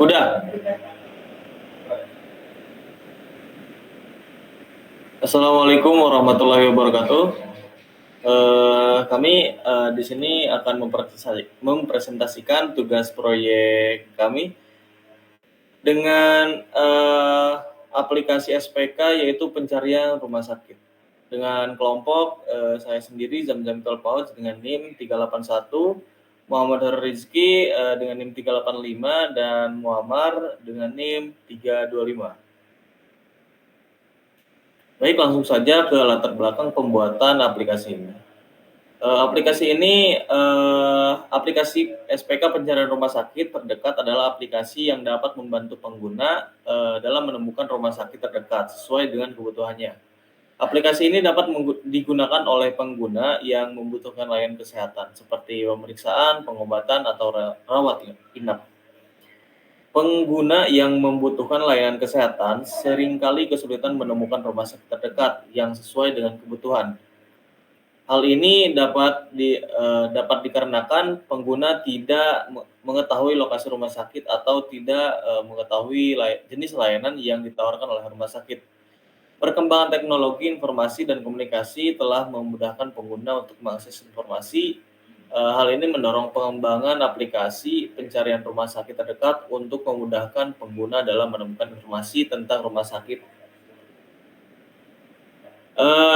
Udah. Assalamualaikum warahmatullahi wabarakatuh. Kami di sini akan mempresentasikan tugas proyek kami dengan aplikasi SPK, yaitu pencarian rumah sakit. Dengan kelompok saya sendiri Zamzam Tolpaut dengan NIM 381, Muhammad Rizky dengan NIM 385, dan Muammar dengan NIM 325. Baik, langsung saja ke latar belakang pembuatan aplikasi ini. Aplikasi SPK pencarian rumah sakit terdekat adalah aplikasi yang dapat membantu pengguna dalam menemukan rumah sakit terdekat sesuai dengan kebutuhannya. Aplikasi ini dapat digunakan oleh pengguna yang membutuhkan layanan kesehatan seperti pemeriksaan, pengobatan, atau rawat inap. Pengguna yang membutuhkan layanan kesehatan seringkali kesulitan menemukan rumah sakit terdekat yang sesuai dengan kebutuhan. Hal ini dapat dikarenakan pengguna tidak mengetahui lokasi rumah sakit atau tidak mengetahui jenis layanan yang ditawarkan oleh rumah sakit. Perkembangan teknologi informasi dan komunikasi telah memudahkan pengguna untuk mengakses informasi. Hal ini mendorong pengembangan aplikasi pencarian rumah sakit terdekat untuk memudahkan pengguna dalam menemukan informasi tentang rumah sakit.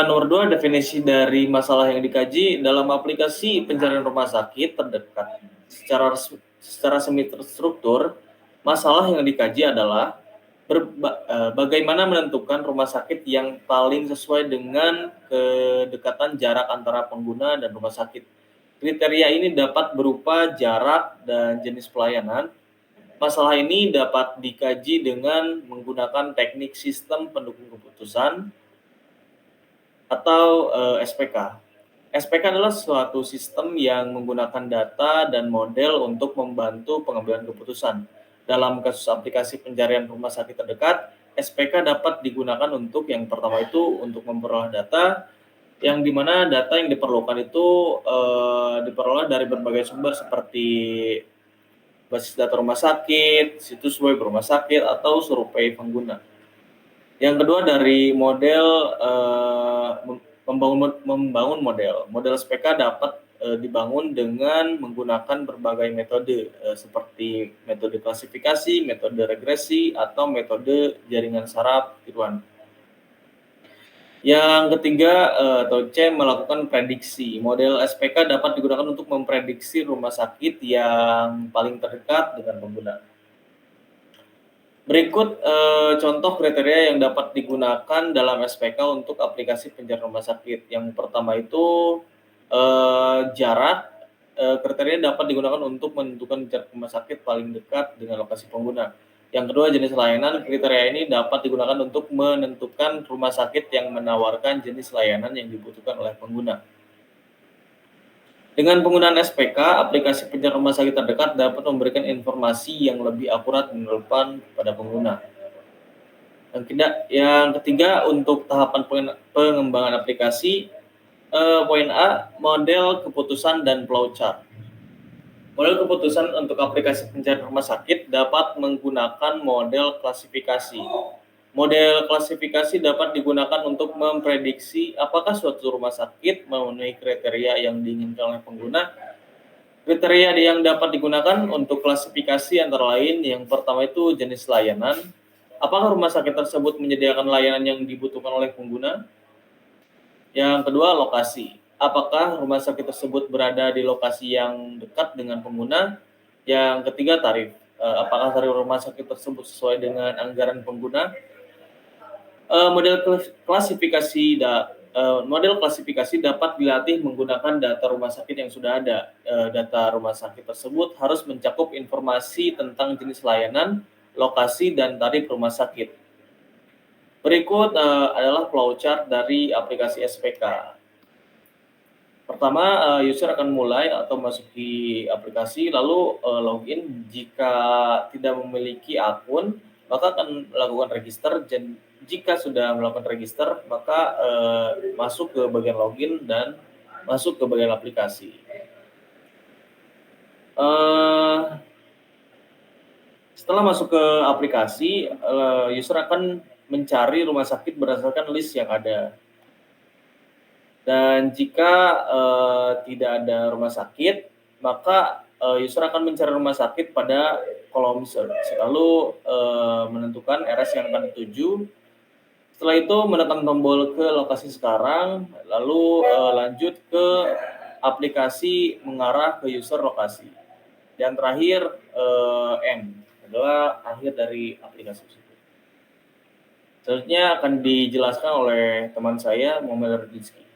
Nomor 2, definisi dari masalah yang dikaji dalam aplikasi pencarian rumah sakit terdekat. Secara semi terstruktur, masalah yang dikaji adalah bagaimana menentukan rumah sakit yang paling sesuai dengan kedekatan jarak antara pengguna dan rumah sakit. Kriteria ini dapat berupa jarak dan jenis pelayanan. Masalah ini dapat dikaji dengan menggunakan teknik sistem pendukung keputusan atau SPK. SPK adalah suatu sistem yang menggunakan data dan model untuk membantu pengambilan keputusan. Dalam kasus aplikasi pencarian rumah sakit terdekat, SPK dapat digunakan untuk yang pertama itu untuk memperoleh data, yang dimana data yang diperlukan itu diperoleh dari berbagai sumber seperti basis data rumah sakit, situs web rumah sakit, atau survei pengguna. Yang kedua dari model membangun model. Model SPK dapat dibangun dengan menggunakan berbagai metode seperti metode klasifikasi, metode regresi, atau metode jaringan saraf tiruan. Yang ketiga atau C, melakukan prediksi. Model SPK dapat digunakan untuk memprediksi rumah sakit yang paling terdekat dengan pengguna. Berikut contoh kriteria yang dapat digunakan dalam SPK untuk aplikasi pencarian rumah sakit. Yang pertama itu jarak. Kriteria dapat digunakan untuk menentukan jarak rumah sakit paling dekat dengan lokasi pengguna. Yang kedua, jenis layanan. Kriteria ini dapat digunakan untuk menentukan rumah sakit yang menawarkan jenis layanan yang dibutuhkan oleh pengguna. Dengan penggunaan SPK, aplikasi pencarian rumah sakit terdekat dapat memberikan informasi yang lebih akurat dan relevan kepada pengguna. Yang ketiga, untuk tahapan pengembangan aplikasi, poin A, model keputusan dan flowchart. Model keputusan untuk aplikasi pencarian rumah sakit dapat menggunakan model klasifikasi. Model klasifikasi dapat digunakan untuk memprediksi apakah suatu rumah sakit memenuhi kriteria yang diinginkan oleh pengguna. Kriteria yang dapat digunakan untuk klasifikasi antara lain, yang pertama itu jenis layanan. Apakah rumah sakit tersebut menyediakan layanan yang dibutuhkan oleh pengguna? Yang kedua, lokasi. Apakah rumah sakit tersebut berada di lokasi yang dekat dengan pengguna? Yang ketiga, tarif. Apakah tarif rumah sakit tersebut sesuai dengan anggaran pengguna? Model klasifikasi dapat dilatih menggunakan data rumah sakit yang sudah ada. Data rumah sakit tersebut harus mencakup informasi tentang jenis layanan, lokasi, dan tarif rumah sakit. Berikut adalah flowchart dari aplikasi SPK. Pertama, user akan mulai atau masuki aplikasi, lalu login. Jika tidak memiliki akun, maka akan melakukan register. Jika sudah melakukan register, maka masuk ke bagian login dan masuk ke bagian aplikasi. Setelah masuk ke aplikasi, user akan mencari rumah sakit berdasarkan list yang ada. Dan jika tidak ada rumah sakit, maka user akan mencari rumah sakit pada kolom search, lalu menentukan RS yang akan dituju. Setelah itu menekan tombol ke lokasi sekarang, lalu lanjut ke aplikasi mengarah ke user lokasi. Dan terakhir end adalah akhir dari aplikasi tersebut. Selanjutnya akan dijelaskan oleh teman saya, Muhammad Rizky.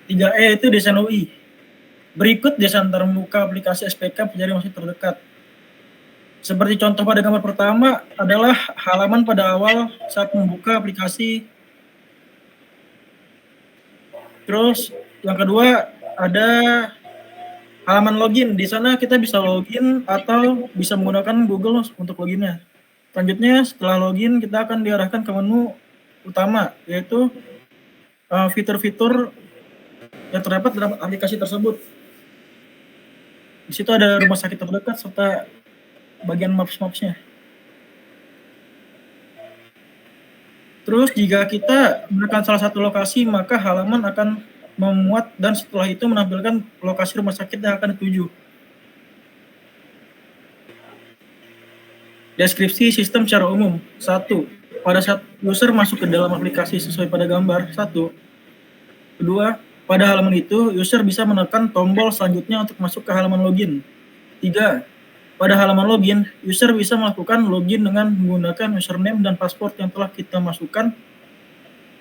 Tiga E itu desain UI. Berikut desain terbuka aplikasi SPK pencari masuk terdekat. Seperti contoh pada gambar pertama adalah halaman pada awal saat membuka aplikasi. Terus yang kedua ada halaman login. Di sana kita bisa login atau bisa menggunakan Google untuk loginnya. Selanjutnya setelah login kita akan diarahkan ke menu utama, yaitu fitur-fitur yang terdapat dalam aplikasi tersebut. Di situ ada rumah sakit terdekat serta bagian maps-mapsnya. Terus jika kita menekan salah satu lokasi, maka halaman akan memuat dan setelah itu menampilkan lokasi rumah sakit yang akan dituju. Deskripsi sistem secara umum. 1. Pada saat user masuk ke dalam aplikasi sesuai pada gambar. 1. Kedua, pada halaman itu, user bisa menekan tombol selanjutnya untuk masuk ke halaman login. 3. Pada halaman login, user bisa melakukan login dengan menggunakan username dan password yang telah kita masukkan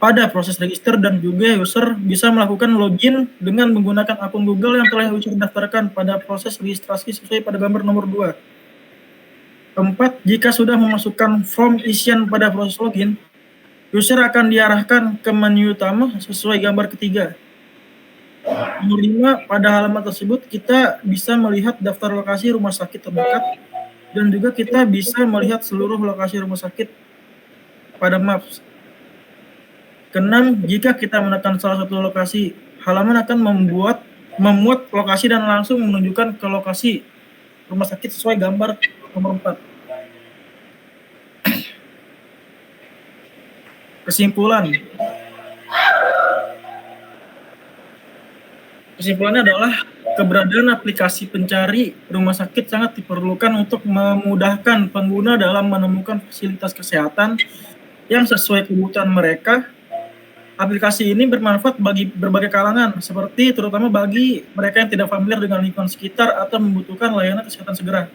pada proses register, dan juga user bisa melakukan login dengan menggunakan akun Google yang telah user daftarkan pada proses registrasi sesuai pada gambar nomor 2. 4. Jika sudah memasukkan form isian pada proses login, user akan diarahkan ke menu utama sesuai gambar ketiga. Nomor 5, pada halaman tersebut kita bisa melihat daftar lokasi rumah sakit terdekat dan juga kita bisa melihat seluruh lokasi rumah sakit pada Maps. Keenam, jika kita menekan salah satu lokasi, halaman akan memuat lokasi dan langsung menunjukkan ke lokasi rumah sakit sesuai gambar nomor 4. Kesimpulannya adalah keberadaan aplikasi pencari rumah sakit sangat diperlukan untuk memudahkan pengguna dalam menemukan fasilitas kesehatan yang sesuai kebutuhan mereka. Aplikasi ini bermanfaat bagi berbagai kalangan, seperti terutama bagi mereka yang tidak familiar dengan lingkungan sekitar atau membutuhkan layanan kesehatan segera.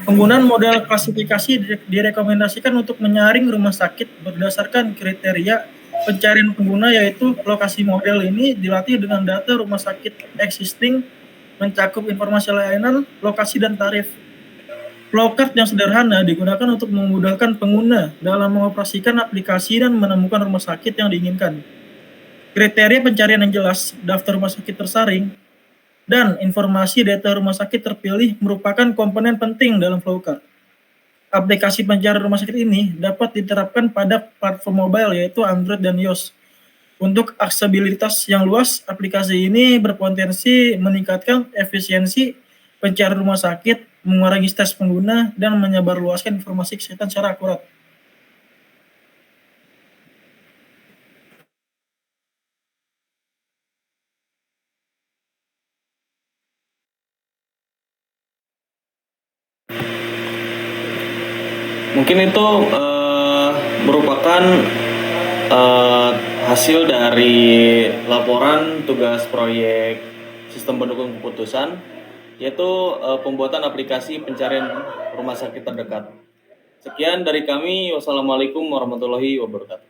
Penggunaan model klasifikasi direkomendasikan untuk menyaring rumah sakit berdasarkan kriteria pencarian pengguna, yaitu lokasi model ini dilatih dengan data rumah sakit existing, mencakup informasi layanan, lokasi, dan tarif. Flowchart yang sederhana digunakan untuk memudahkan pengguna dalam mengoperasikan aplikasi dan menemukan rumah sakit yang diinginkan. Kriteria pencarian yang jelas, daftar rumah sakit tersaring, dan informasi data rumah sakit terpilih merupakan komponen penting dalam flowchart. Aplikasi pencarian rumah sakit ini dapat diterapkan pada platform mobile yaitu Android dan iOS. Untuk aksesibilitas yang luas, aplikasi ini berpotensi meningkatkan efisiensi pencarian rumah sakit, mengurangi stres pengguna, dan menyebarluaskan informasi kesehatan secara akurat. Mungkin itu merupakan hasil dari laporan tugas proyek sistem pendukung keputusan, yaitu pembuatan aplikasi pencarian rumah sakit terdekat. Sekian dari kami. Wassalamualaikum warahmatullahi wabarakatuh.